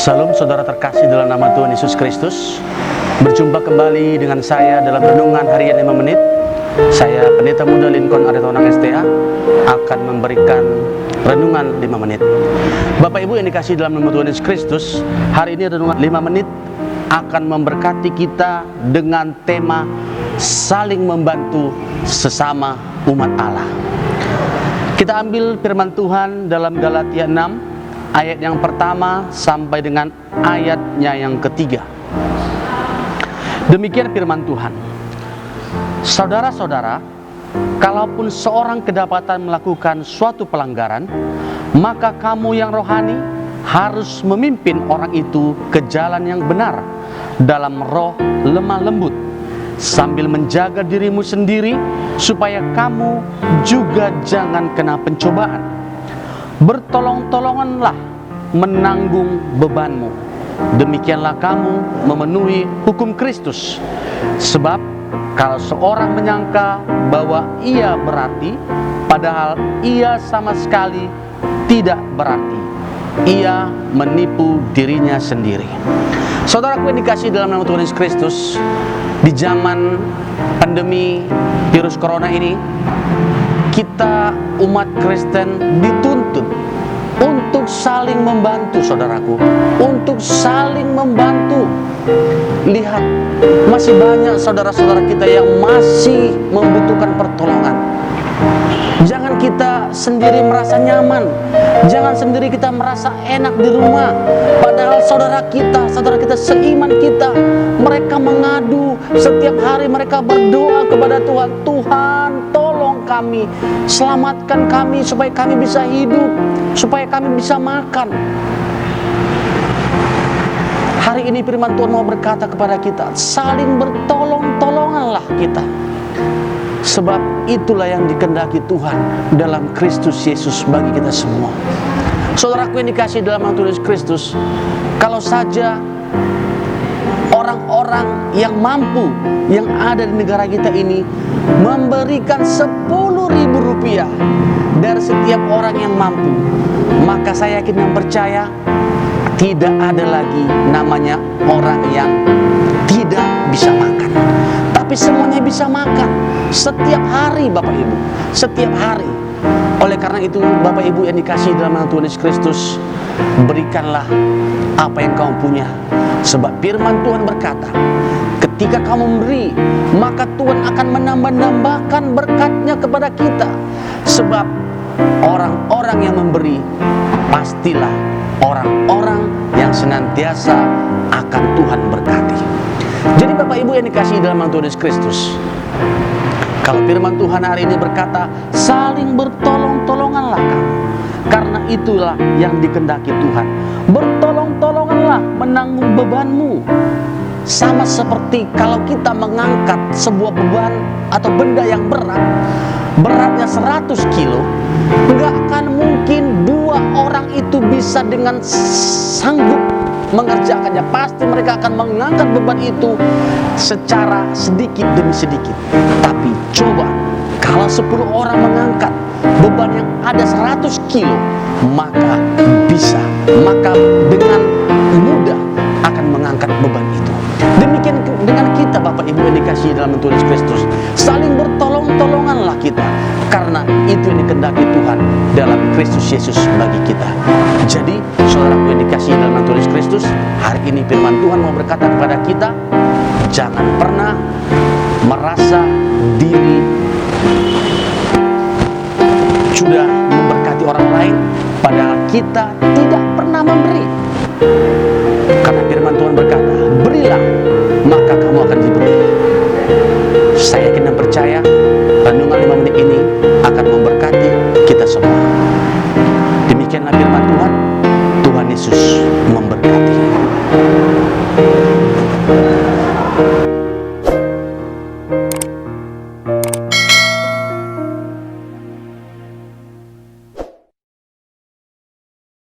Salam saudara terkasih dalam nama Tuhan Yesus Kristus. Berjumpa kembali dengan saya dalam Renungan Harian 5 Menit. Saya Pendeta Muda Lincoln Aritonang STA akan memberikan Renungan 5 Menit. Bapak Ibu yang dikasih dalam nama Tuhan Yesus Kristus, hari ini Renungan 5 Menit akan memberkati kita dengan tema saling membantu sesama umat Allah. Kita ambil firman Tuhan dalam Galatia 6 ayat yang pertama sampai dengan ayatnya yang ketiga. Demikian firman Tuhan. Saudara-saudara, kalaupun seorang kedapatan melakukan suatu pelanggaran, maka kamu yang rohani harus memimpin orang itu ke jalan yang benar dalam roh lemah lembut, sambil menjaga dirimu sendiri supaya kamu juga jangan kena pencobaan. Bertolong-tolonganlah menanggung bebanmu. Demikianlah kamu memenuhi hukum Kristus. Sebab kalau seorang menyangka bahwa ia berarti, padahal ia sama sekali tidak berarti, ia menipu dirinya sendiri. Saudaraku yang dikasihi dalam nama Tuhan Yesus Kristus, di zaman pandemi virus corona ini, kita umat Kristen dituntut untuk saling membantu, saudaraku, untuk saling membantu. Lihat, masih banyak saudara-saudara kita yang masih membutuhkan pertolongan. Jangan kita sendiri merasa nyaman, jangan sendiri kita merasa enak di rumah, padahal saudara kita seiman kita, mereka mengadu setiap hari, mereka berdoa kepada Tuhan. Tuhan, tolong kami, selamatkan kami supaya kami bisa hidup, supaya kami bisa makan. Hari ini firman Tuhan mau berkata kepada kita, saling bertolong-tolonganlah kita. Sebab itulah yang dikehendaki Tuhan dalam Kristus Yesus bagi kita semua. Saudaraku yang dikasihi dalam nama Tuhan Yesus Kristus, kalau saja orang-orang yang mampu yang ada di negara kita ini memberikan 10.000 rupiah dari setiap orang yang mampu, maka saya yakin dan percaya tidak ada lagi namanya orang yang tidak bisa makan, tapi semuanya bisa makan setiap hari, Bapak Ibu, setiap hari. Oleh karena itu, Bapak Ibu yang dikasihi dalam nama Tuhan Yesus Kristus, berikanlah apa yang kamu punya. Sebab firman Tuhan berkata, ketika kamu memberi, maka Tuhan akan menambah-nambahkan berkatnya kepada kita. Sebab orang-orang yang memberi pastilah orang-orang yang senantiasa akan Tuhan berkati. Jadi Bapak Ibu yang dikasihi dalam nama Tuhan Yesus Kristus, kalau firman Tuhan hari ini berkata, saling bertolong-tolonganlah kamu, karena itulah yang dikehendaki Tuhan. Bertolong-tolonganlah menanggung bebanmu. Sama seperti kalau kita mengangkat sebuah beban atau benda yang berat, beratnya 100 kilo, nggak akan mungkin dua orang itu bisa dengan sanggup mengerjakannya. Pasti mereka akan mengangkat beban itu secara sedikit demi sedikit. Tapi coba kalau 10 orang mengangkat beban yang ada 100 kilo, maka dengan mudah akan mengangkat beban itu. Demikian dengan kita, Bapak Ibu yang dikasihi dalam Tuhan Yesus Kristus, saling bertolong-tolonganlah kita, karena itu yang dikehendaki Tuhan dalam Kristus Yesus bagi kita. Jadi saudaraku yang dikasihi dalam Tuhan Yesus Kristus, hari ini firman Tuhan mau berkata kepada kita, jangan pernah merasa diri sudah memberkati orang lain, padahal kita tidak pernah memberi. Karena firman Tuhan berkata, berilah, maka kamu akan diberi. Saya yakin dan percaya Renungan 5 Menit ini akan memberkati kita semua. Demikianlah firman Tuhan. Tuhan Yesus